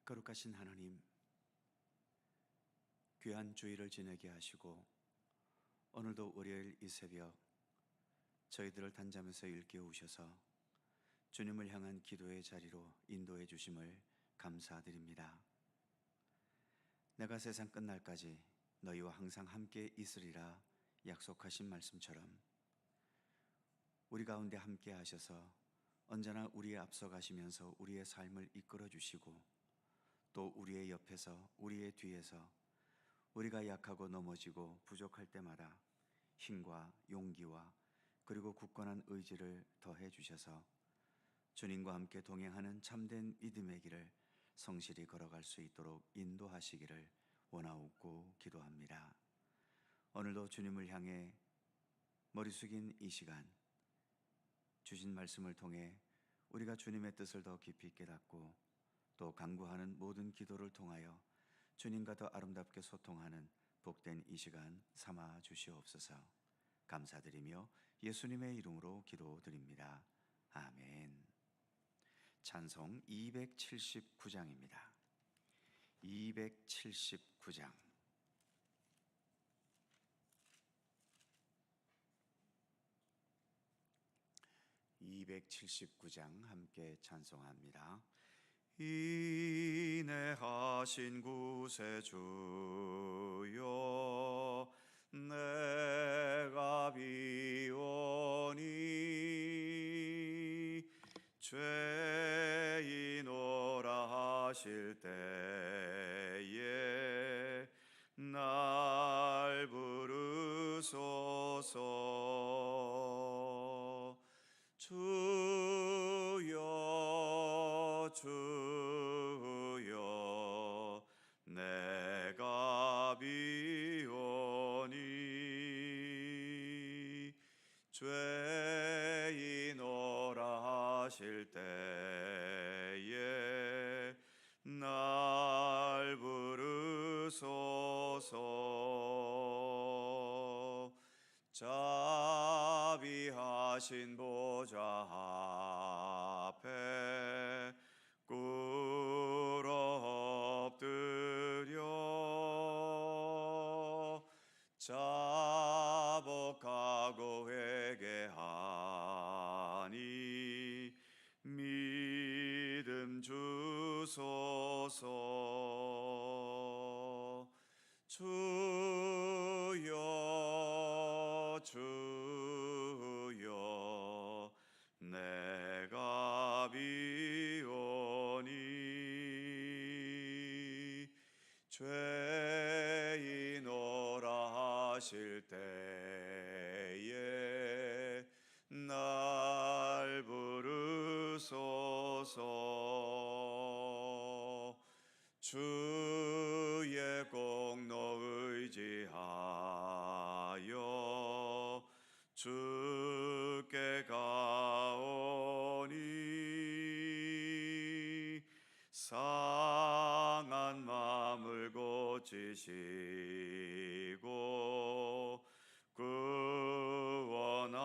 거룩하신 하나님, 귀한 주일을 지내게 하시고 오늘도 월요일 이 새벽 저희들을 단잠에서 일깨우셔서 주님을 향한 기도의 자리로 인도해 주심을 감사드립니다. 내가 세상 끝날까지 너희와 항상 함께 있으리라 약속하신 말씀처럼 우리 가운데 함께 하셔서 언제나 우리의 앞서 가시면서 우리의 삶을 이끌어 주시고 또 우리의 옆에서 우리의 뒤에서 우리가 약하고 넘어지고 부족할 때마다 힘과 용기와 그리고 굳건한 의지를 더해 주셔서 주님과 함께 동행하는 참된 믿음의 길을 성실히 걸어갈 수 있도록 인도하시기를 원하옵고 기도합니다. 오늘도 주님을 향해 머리 숙인 이 시간 주신 말씀을 통해 우리가 주님의 뜻을 더 깊이 깨닫고 또 간구하는 모든 기도를 통하여 주님과 더 아름답게 소통하는 복된 이 시간 삼아 주시옵소서. 감사드리며 예수님의 이름으로 기도드립니다. 아멘. 찬송 279장입니다. 279장. (279장) 함께 찬송합니다. 인내하신 구세주여, 내가 비오니 죄인오라 하실 때에 날 부르소서. 주여 주여, 내가 비오니 죄인오라 하실 때에 날 부르소서. 자비하신 보좌 앞에 꿇어 엎드려 자복하고 회개하니 믿음 주소서. 주여 주여, 내가 비오니 죄인오라 하실 때에 날 부르소서. 주의 공로 의지하여 주께 가오니 상한 마음을 고치시고 구원하소서.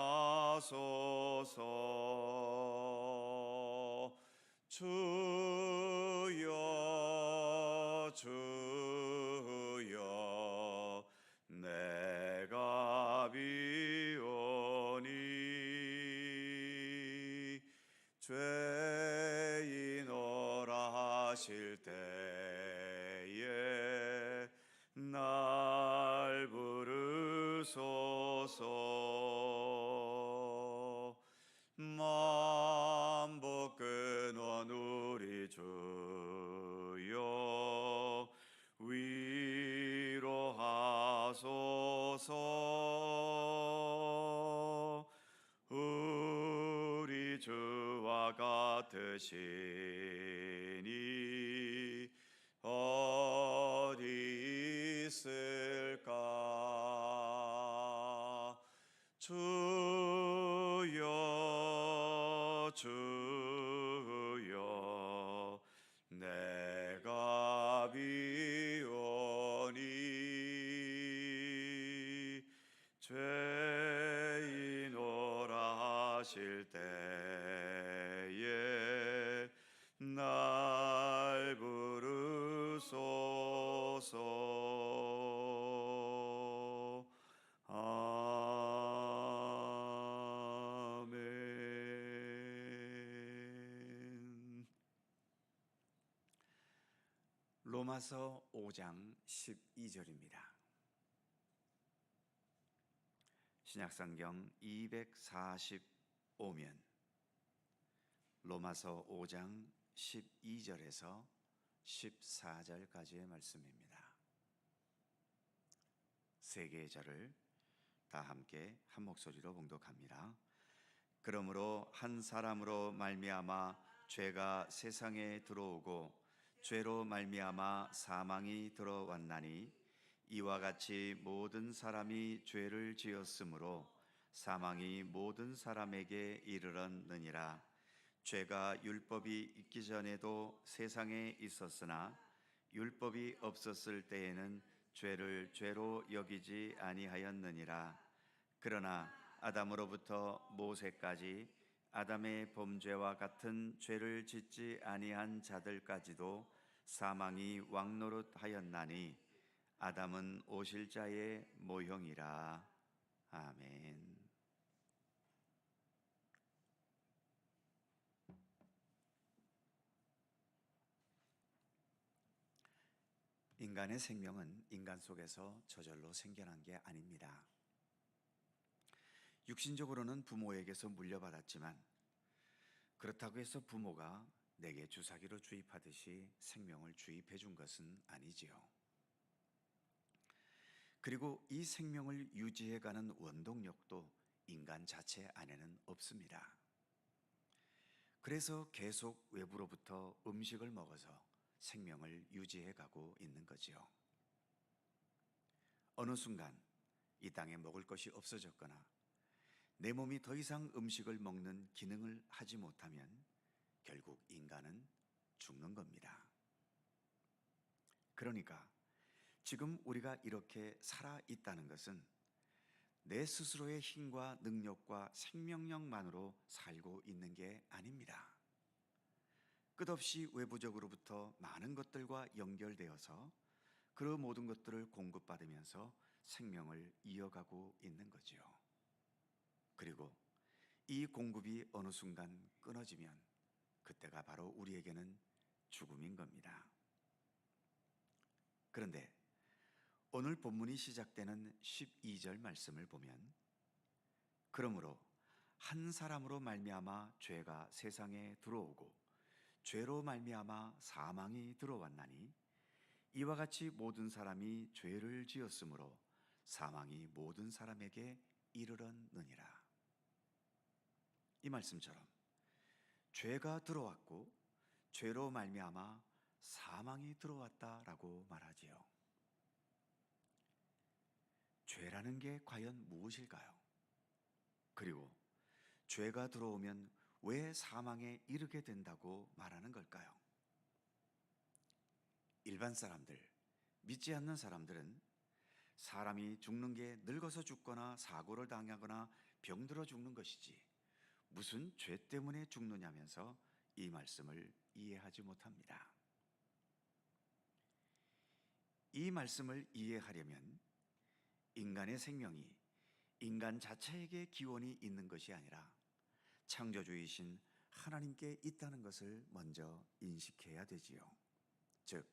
주여 주여, 내가 비오니 죄인오라 하실 때에 날 부르소서. 만복 근원 우리 주여, 위로하소서. 우리 주와 같으시니 어디 있을까. 주여 주여, 내가 비오니 죄인오라 하실 때에 날 부르소서. 주소서. 아멘. 로마서 5장 12절입니다. 신약성경 245면 로마서 5장 12절에서 14절까지의 말씀입니다. 세 개의 절을 다 함께 한 목소리로 봉독합니다. 그러므로 한 사람으로 말미암아 죄가 세상에 들어오고 죄로 말미암아 사망이 들어왔나니 이와 같이 모든 사람이 죄를 지었으므로 사망이 모든 사람에게 이르렀느니라. 죄가 율법이 있기 전에도 세상에 있었으나 율법이 없었을 때에는 죄를 죄로 여기지 아니하였느니라. 그러나 아담으로부터 모세까지 아담의 범죄와 같은 죄를 짓지 아니한 자들까지도 사망이 왕노릇하였나니 아담은 오실 자의 모형이라. 아멘. 인간의 생명은 인간 속에서 저절로 생겨난 게 아닙니다. 육신적으로는 부모에게서 물려받았지만 그렇다고 해서 부모가 내게 주사기로 주입하듯이 생명을 주입해 준 것은 아니지요. 그리고 이 생명을 유지해가는 원동력도 인간 자체 안에는 없습니다. 그래서 계속 외부로부터 음식을 먹어서 생명을 유지해가고 있는 거지요. 어느 순간 이 땅에 먹을 것이 없어졌거나 내 몸이 더 이상 음식을 먹는 기능을 하지 못하면 결국 인간은 죽는 겁니다. 그러니까 지금 우리가 이렇게 살아 있다는 것은 내 스스로의 힘과 능력과 생명력만으로 살고 있는 게 아닙니다. 끝없이 외부적으로부터 많은 것들과 연결되어서 그 모든 것들을 공급받으면서 생명을 이어가고 있는 거지요. 그리고 이 공급이 어느 순간 끊어지면 그때가 바로 우리에게는 죽음인 겁니다. 그런데 오늘 본문이 시작되는 12절 말씀을 보면 그러므로 한 사람으로 말미암아 죄가 세상에 들어오고 죄로 말미암아 사망이 들어왔나니 이와 같이 모든 사람이 죄를 지었으므로 사망이 모든 사람에게 이르렀느니라. 이 말씀처럼 죄가 들어왔고 죄로 말미암아 사망이 들어왔다라고 말하지요. 죄라는 게 과연 무엇일까요? 그리고 죄가 들어오면 왜 사망에 이르게 된다고 말하는 걸까요? 일반 사람들, 믿지 않는 사람들은 사람이 죽는 게 늙어서 죽거나 사고를 당하거나 병들어 죽는 것이지 무슨 죄 때문에 죽느냐면서 이 말씀을 이해하지 못합니다. 이 말씀을 이해하려면 인간의 생명이 인간 자체에게 기원이 있는 것이 아니라 창조주이신 하나님께 있다는 것을 먼저 인식해야 되지요. 즉,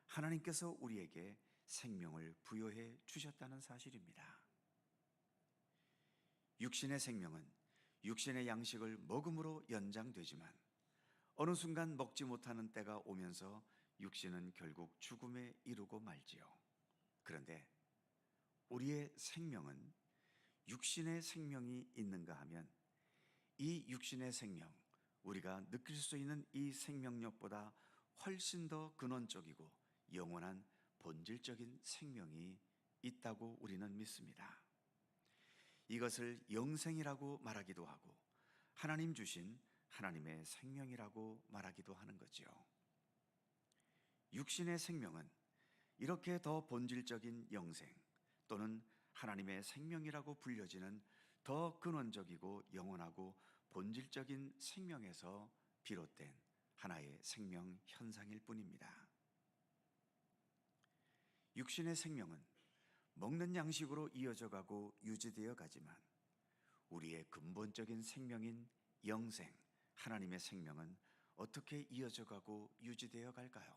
하나님께서 우리에게 생명을 부여해 주셨다는 사실입니다. 육신의 생명은 육신의 양식을 먹음으로 연장되지만 어느 순간 먹지 못하는 때가 오면서 육신은 결국 죽음에 이르고 말지요. 그런데 우리의 생명은 육신의 생명이 있는가 하면 이 육신의 생명, 우리가 느낄 수 있는 이 생명력보다 훨씬 더 근원적이고 영원한 본질적인 생명이 있다고 우리는 믿습니다. 이것을 영생이라고 말하기도 하고 하나님 주신 하나님의 생명이라고 말하기도 하는 거지요. 육신의 생명은 이렇게 더 본질적인 영생 또는 하나님의 생명이라고 불려지는 더 근원적이고 영원하고 본질적인 생명에서 비롯된 하나의 생명 현상일 뿐입니다. 육신의 생명은 먹는 양식으로 이어져 가고 유지되어 가지만 우리의 근본적인 생명인 영생, 하나님의 생명은 어떻게 이어져 가고 유지되어 갈까요?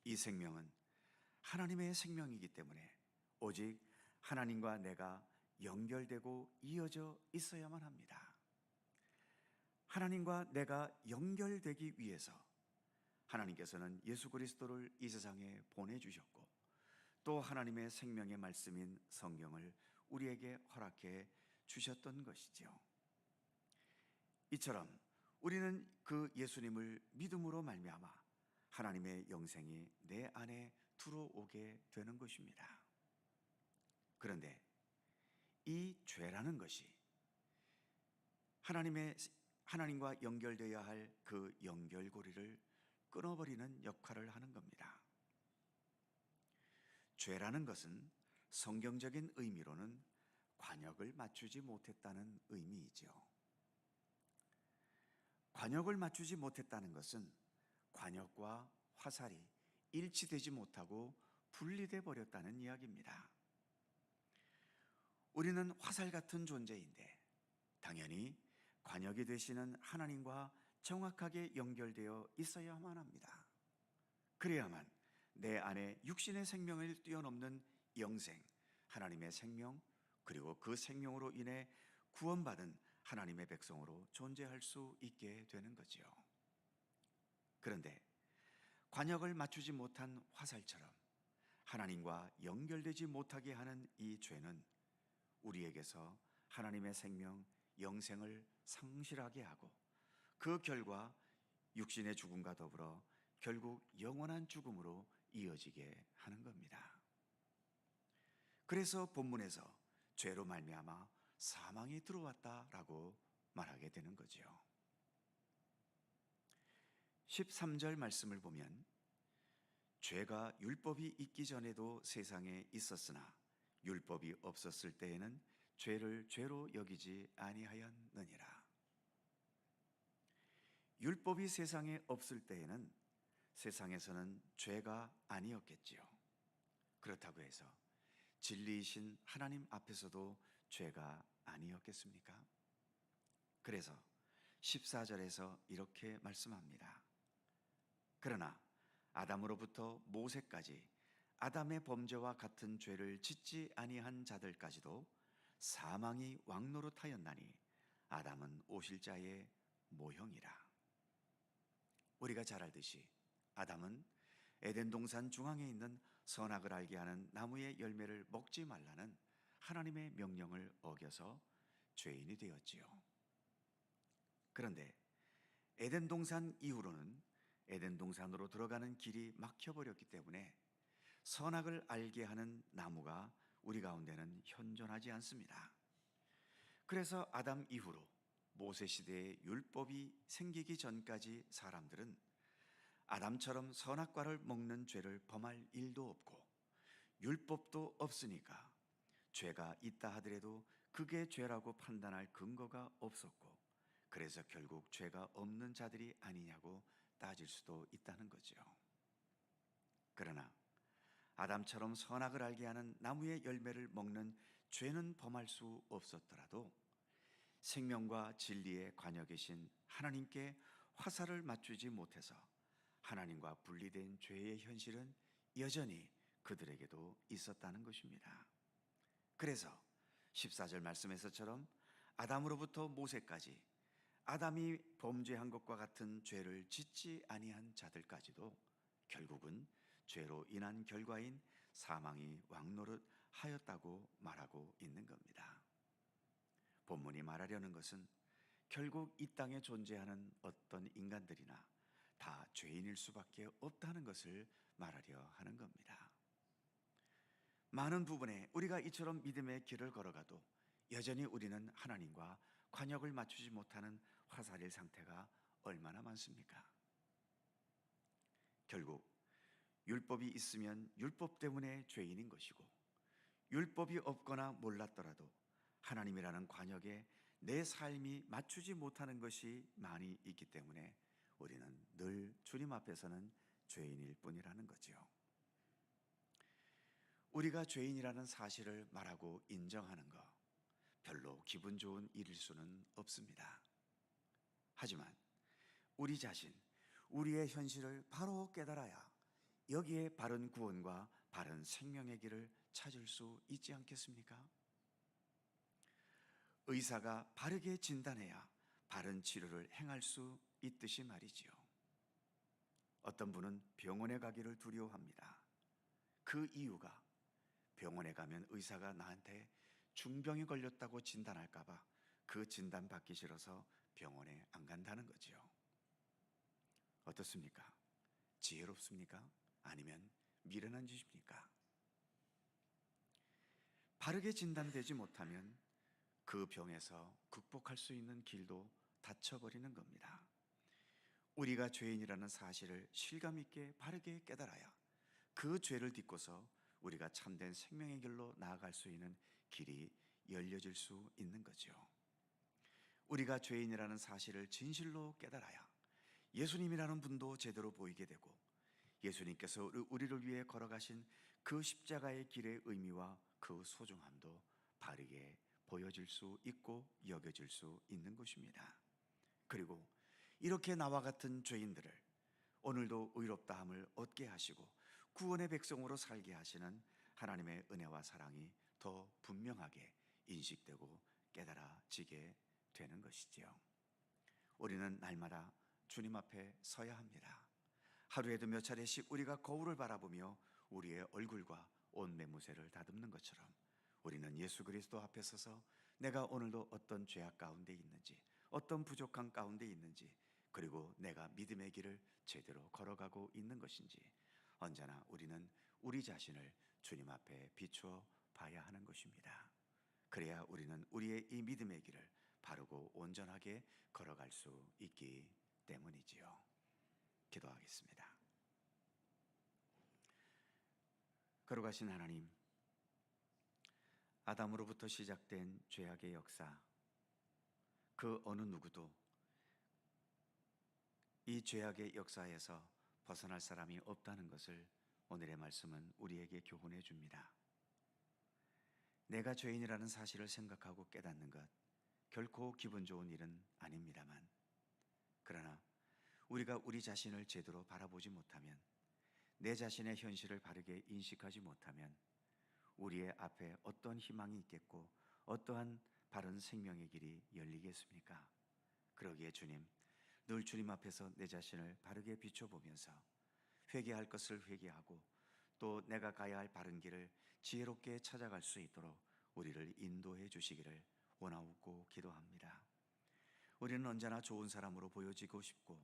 이 생명은 하나님의 생명이기 때문에 오직 하나님과 내가 연결되고 이어져 있어야만 합니다. 하나님과 내가 연결되기 위해서 하나님께서는 예수 그리스도를 이 세상에 보내주셨고 또 하나님의 생명의 말씀인 성경을 우리에게 허락해 주셨던 것이죠. 이처럼 우리는 그 예수님을 믿음으로 말미암아 하나님의 영생이 내 안에 들어오게 되는 것입니다. 그런데 이 죄라는 것이 하나님과 연결되어야 할 그 연결고리를 끊어버리는 역할을 하는 겁니다. 죄라는 것은 성경적인 의미로는 관역을 맞추지 못했다는 의미이죠. 관역을 맞추지 못했다는 것은 관역과 화살이 일치되지 못하고 분리돼 버렸다는 이야기입니다. 우리는 화살 같은 존재인데 당연히 관역이 되시는 하나님과 정확하게 연결되어 있어야만 합니다. 그래야만 내 안에 육신의 생명을 뛰어넘는 영생, 하나님의 생명, 그리고 그 생명으로 인해 구원받은 하나님의 백성으로 존재할 수 있게 되는 거지요. 그런데 관역을 맞추지 못한 화살처럼 하나님과 연결되지 못하게 하는 이 죄는 우리에게서 하나님의 생명, 영생을 상실하게 하고 그 결과 육신의 죽음과 더불어 결국 영원한 죽음으로 이어지게 하는 겁니다. 그래서 본문에서 죄로 말미암아 사망이 들어왔다라고 말하게 되는 거죠. 13절 말씀을 보면 죄가 율법이 있기 전에도 세상에 있었으나 율법이 없었을 때에는 죄를 죄로 여기지 아니하였느니라. 율법이 세상에 없을 때에는 세상에서는 죄가 아니었겠지요. 그렇다고 해서 진리이신 하나님 앞에서도 죄가 아니었겠습니까? 그래서 14절에서 이렇게 말씀합니다. 그러나 아담으로부터 모세까지 아담의 범죄와 같은 죄를 짓지 아니한 자들까지도 사망이 왕노릇하였나니 아담은 오실자의 모형이라. 우리가 잘 알듯이 아담은 에덴 동산 중앙에 있는 선악을 알게 하는 나무의 열매를 먹지 말라는 하나님의 명령을 어겨서 죄인이 되었지요. 그런데 에덴 동산 이후로는 에덴 동산으로 들어가는 길이 막혀버렸기 때문에 선악을 알게 하는 나무가 우리 가운데는 현존하지 않습니다. 그래서 아담 이후로 모세 시대의 율법이 생기기 전까지 사람들은 아담처럼 선악과를 먹는 죄를 범할 일도 없고 율법도 없으니까 죄가 있다 하더라도 그게 죄라고 판단할 근거가 없었고 그래서 결국 죄가 없는 자들이 아니냐고 따질 수도 있다는 거죠. 그러나 아담처럼 선악을 알게 하는 나무의 열매를 먹는 죄는 범할 수 없었더라도 생명과 진리의 관역이신 하나님께 화살을 맞추지 못해서 하나님과 분리된 죄의 현실은 여전히 그들에게도 있었다는 것입니다. 그래서 14절 말씀에서처럼 아담으로부터 모세까지 아담이 범죄한 것과 같은 죄를 짓지 아니한 자들까지도 결국은 죄로 인한 결과인 사망이 왕노릇 하였다고 말하고 있는 겁니다. 본문이 말하려는 것은 결국 이 땅에 존재하는 어떤 인간들이나 다 죄인일 수밖에 없다는 것을 말하려 하는 겁니다. 많은 부분에 우리가 이처럼 믿음의 길을 걸어가도 여전히 우리는 하나님과 관역을 맞추지 못하는 화살일 상태가 얼마나 많습니까? 결국 율법이 있으면 율법 때문에 죄인인 것이고 율법이 없거나 몰랐더라도 하나님이라는 관역에 내 삶이 맞추지 못하는 것이 많이 있기 때문에 우리는 늘 주님 앞에서는 죄인일 뿐이라는 거죠. 우리가 죄인이라는 사실을 말하고 인정하는 것, 별로 기분 좋은 일일 수는 없습니다. 하지만 우리 자신, 우리의 현실을 바로 깨달아야 여기에 바른 구원과 바른 생명의 길을 찾을 수 있지 않겠습니까? 의사가 바르게 진단해야 바른 치료를 행할 수 있듯이 말이지요. 어떤 분은 병원에 가기를 두려워합니다. 그 이유가 병원에 가면 의사가 나한테 중병이 걸렸다고 진단할까봐 그 진단 받기 싫어서 병원에 안 간다는 거지요. 어떻습니까? 지혜롭습니까? 아니면 미련한 짓입니까? 바르게 진단되지 못하면 그 병에서 극복할 수 있는 길도 닫혀버리는 겁니다. 우리가 죄인이라는 사실을 실감 있게 바르게 깨달아야 그 죄를 딛고서 우리가 참된 생명의 길로 나아갈 수 있는 길이 열려질 수 있는 거죠. 우리가 죄인이라는 사실을 진실로 깨달아야 예수님이라는 분도 제대로 보이게 되고, 예수님께서 우리를 위해 걸어가신 그 십자가의 길의 의미와 그 소중함도 바르게 보여질 수 있고 여겨질 수 있는 것입니다. 그리고 이렇게 나와 같은 죄인들을 오늘도 의롭다함을 얻게 하시고 구원의 백성으로 살게 하시는 하나님의 은혜와 사랑이 더 분명하게 인식되고 깨달아지게 되는 것이지요. 우리는 날마다 주님 앞에 서야 합니다. 하루에도 몇 차례씩 우리가 거울을 바라보며 우리의 얼굴과 온 매무새를 다듬는 것처럼 우리는 예수 그리스도 앞에 서서 내가 오늘도 어떤 죄악 가운데 있는지, 어떤 부족한 가운데 있는지, 그리고 내가 믿음의 길을 제대로 걸어가고 있는 것인지 언제나 우리는 우리 자신을 주님 앞에 비추어 봐야 하는 것입니다. 그래야 우리는 우리의 이 믿음의 길을 바르고 온전하게 걸어갈 수 있기 때문이지요. 기도하겠습니다. 거룩하신 하나님, 아담으로부터 시작된 죄악의 역사, 그 어느 누구도 이 죄악의 역사에서 벗어날 사람이 없다는 것을 오늘의 말씀은 우리에게 교훈해 줍니다. 내가 죄인이라는 사실을 생각하고 깨닫는 것, 결코 기분 좋은 일은 아닙니다만, 그러나 우리가 우리 자신을 제대로 바라보지 못하면, 내 자신의 현실을 바르게 인식하지 못하면 우리의 앞에 어떤 희망이 있겠고 어떠한 바른 생명의 길이 열리겠습니까? 그러기에 주님, 늘 주님 앞에서 내 자신을 바르게 비춰보면서 회개할 것을 회개하고 또 내가 가야 할 바른 길을 지혜롭게 찾아갈 수 있도록 우리를 인도해 주시기를 원하고 기도합니다. 우리는 언제나 좋은 사람으로 보여지고 싶고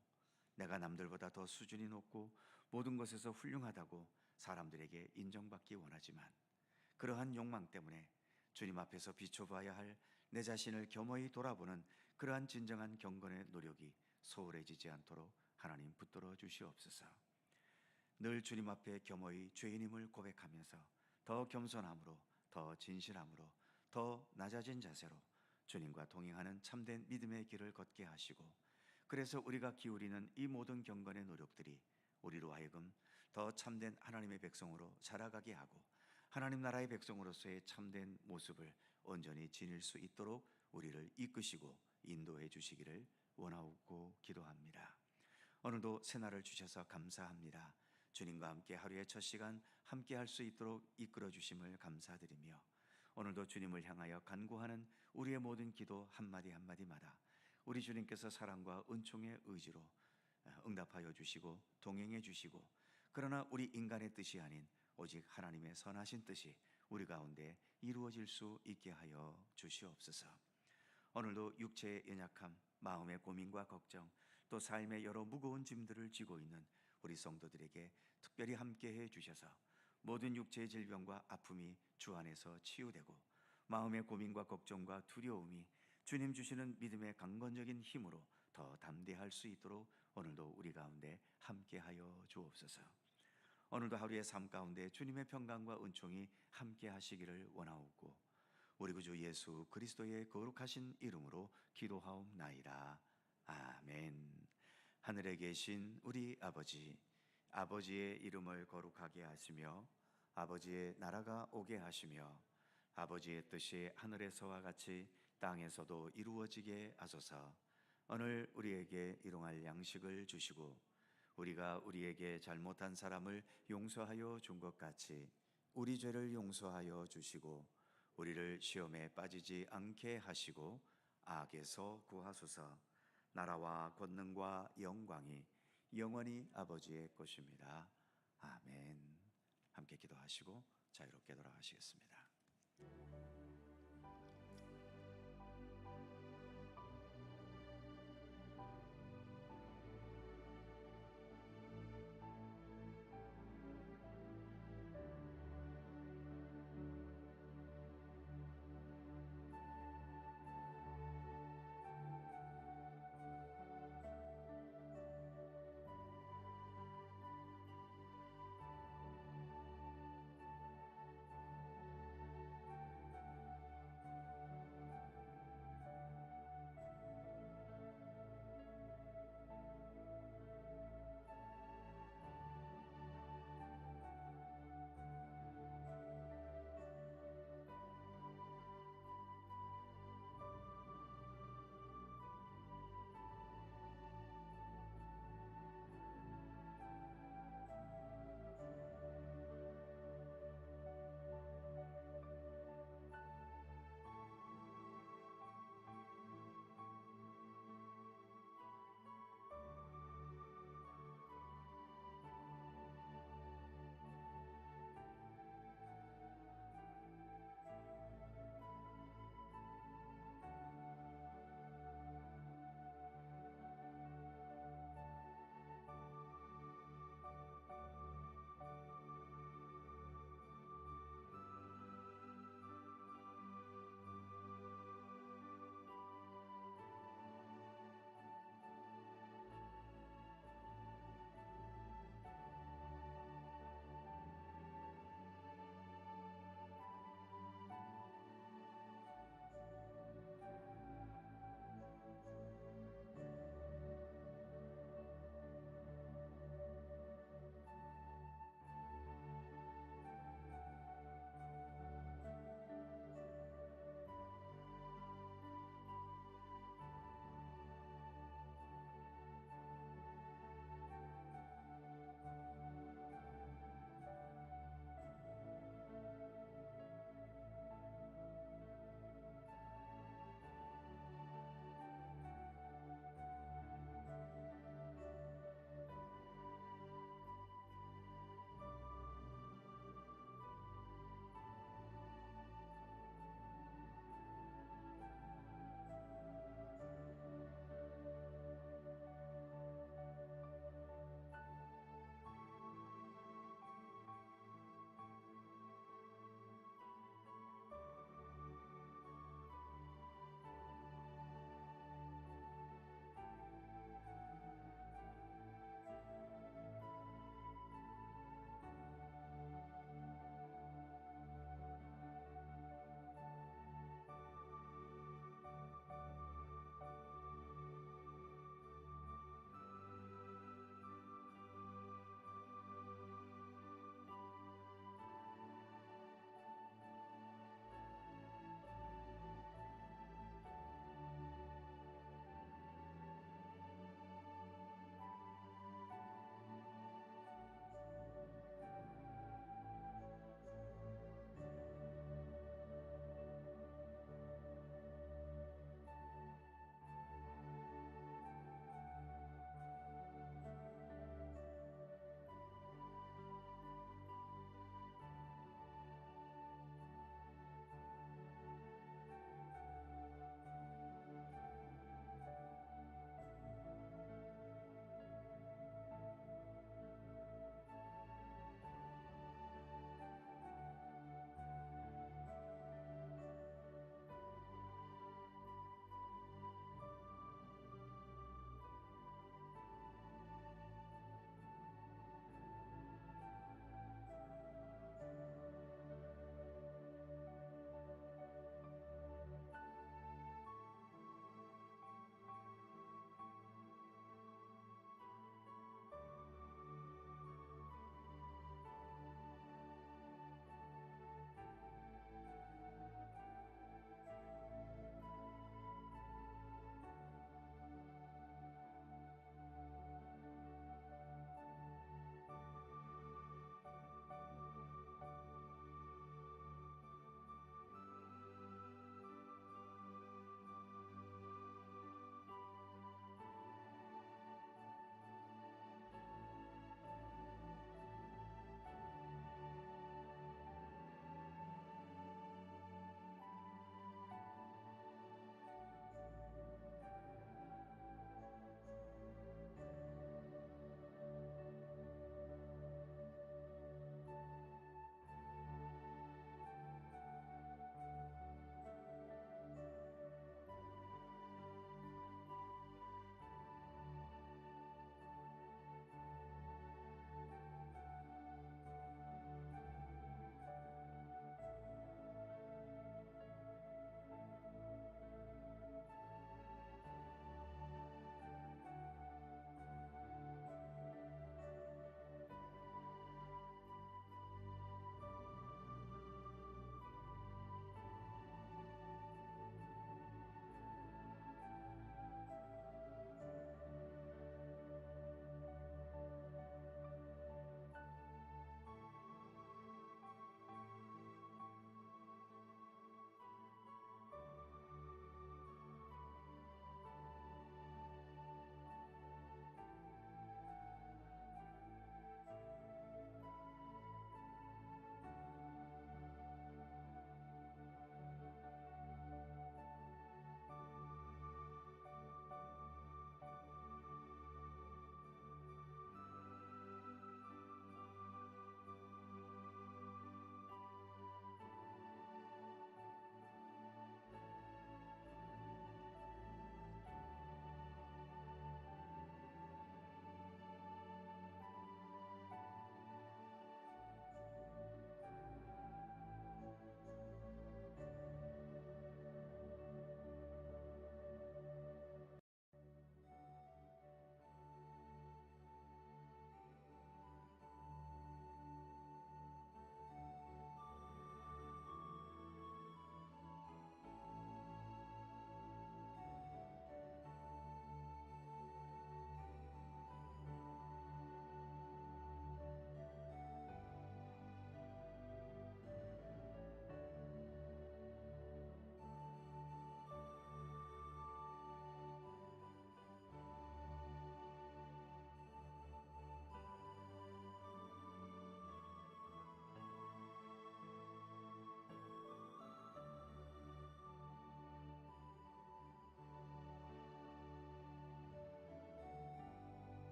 내가 남들보다 더 수준이 높고 모든 것에서 훌륭하다고 사람들에게 인정받기 원하지만, 그러한 욕망 때문에 주님 앞에서 비춰봐야 할 내 자신을 겸허히 돌아보는 그러한 진정한 경건의 노력이 소홀해지지 않도록 하나님 붙들어 주시옵소서. 늘 주님 앞에 겸허히 죄인임을 고백하면서 더 겸손함으로, 더 진실함으로, 더 낮아진 자세로 주님과 동행하는 참된 믿음의 길을 걷게 하시고, 그래서 우리가 기울이는 이 모든 경건의 노력들이 우리로 하여금 더 참된 하나님의 백성으로 자라가게 하고 하나님 나라의 백성으로서의 참된 모습을 온전히 지닐 수 있도록 우리를 이끄시고 인도해 주시기를 원하고 기도합니다. 오늘도 새날을 주셔서 감사합니다. 주님과 함께 하루의 첫 시간 함께 할 수 있도록 이끌어 주심을 감사드리며, 오늘도 주님을 향하여 간구하는 우리의 모든 기도 한마디 한마디마다 우리 주님께서 사랑과 은총의 의지로 응답하여 주시고 동행해 주시고, 그러나 우리 인간의 뜻이 아닌 오직 하나님의 선하신 뜻이 우리 가운데 이루어질 수 있게 하여 주시옵소서. 오늘도 육체의 연약함, 마음의 고민과 걱정, 또 삶의 여러 무거운 짐들을 지고 있는 우리 성도들에게 특별히 함께해 주셔서 모든 육체의 질병과 아픔이 주 안에서 치유되고 마음의 고민과 걱정과 두려움이 주님 주시는 믿음의 강건적인 힘으로 더 담대할 수 있도록 오늘도 우리 가운데 함께하여 주옵소서. 오늘도 하루의 삶 가운데 주님의 평강과 은총이 함께 하시기를 원하옵고 우리 구주 예수 그리스도의 거룩하신 이름으로 기도하옵나이다. 아멘. 하늘에 계신 우리 아버지, 아버지의 이름을 거룩하게 하시며 아버지의 나라가 오게 하시며 아버지의 뜻이 하늘에서와 같이 땅에서도 이루어지게 하소서. 오늘 우리에게 일용할 양식을 주시고 우리가 우리에게 잘못한 사람을 용서하여 준 것 같이 우리 죄를 용서하여 주시고 우리를 시험에 빠지지 않게 하시고 악에서 구하소서. 나라와 권능과 영광이 영원히 아버지의 것입니다. 아멘. 함께 기도하시고 자유롭게 돌아가시겠습니다.